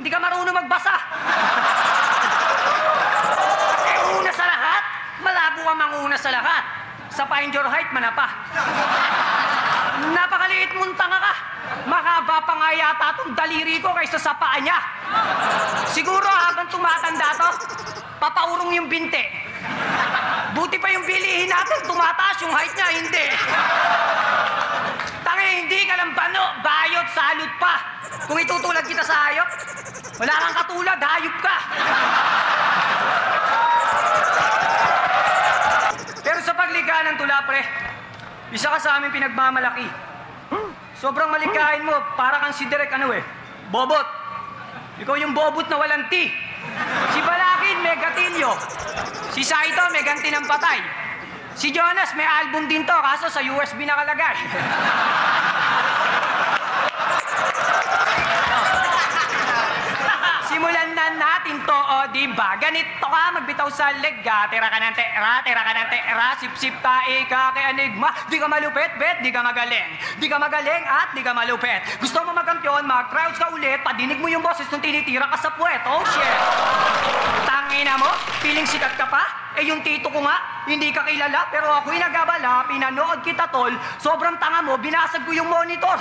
Hindi ka marunong magbasa. Kasi una sa lahat, malabo ka manguna sa lahat. Sa find your height, manapa. Napakaliit mong tanga ka. Mahaba pa nga yata itong daliri ko kaysa sa paa niya. Siguro habang tumatanda to, papaurong yung binte. Buti pa yung bilihin natin, tumataas yung height niya, hindi. Tangi, hindi ka lang bano, bayot, salot pa. Kung itutulad kita sa hayop, wala kang katulad, hayop ka. Pero sa paglikha ng tula, pre, isa ka sa amin pinagmamalaki. Sobrang malikain mo, para kang si Derek, bobot. Ikaw yung bobot na walang T. Si Balakin, may gatilyo. Si Saito, may ganti ng patay. Si Jonas, may album din to, kaso sa USB nakalagay. Simulan na natin to, o diba? Ganito ka, magbitaw sa leg, tira ka ng tera, sip-sip tae ka kay Enigma. Di ka malupit, bet, di ka magaling. Di ka magaling at di ka malupit. Gusto mo magkampiyon, mag-tryouts ka ulit, padinig mo yung boses nung tinitira ka sa puwet. Oh, shit. Tangina mo, feeling sikat ka pa? Eh, yung tito ko nga, hindi ka kilala, pero ako'y nagabala, pinanood kita, tol. Sobrang tanga mo, binasag ko yung monitor.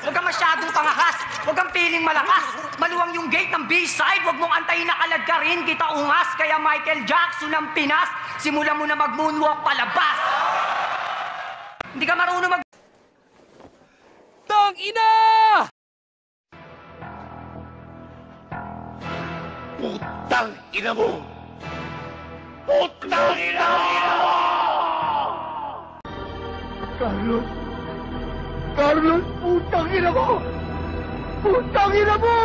Huwag kang masyadong pangakas. Huwag kang piling malakas. Maluwang yung gate ng B-side. Huwag mong antayin na kalad ka rin. Kita ungas. Kaya Michael Jackson ng Pinas. Simulan mo na mag-moonwalk palabas. Hindi ka marunong mag... Tang ina! Putang ina mo! Putang ina mo! Carlos! Carlos, putang ina mo! Putang ina mo!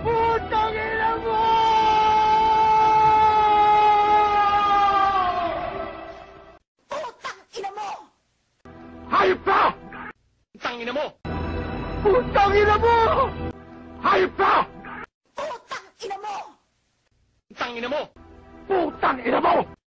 Putang ina mo! Putang ina mo! Hayop ka! Putang ina mo! Putang ina mo! Hayop ka! Putang ina mo! Putang ina mo! Putang ina mo!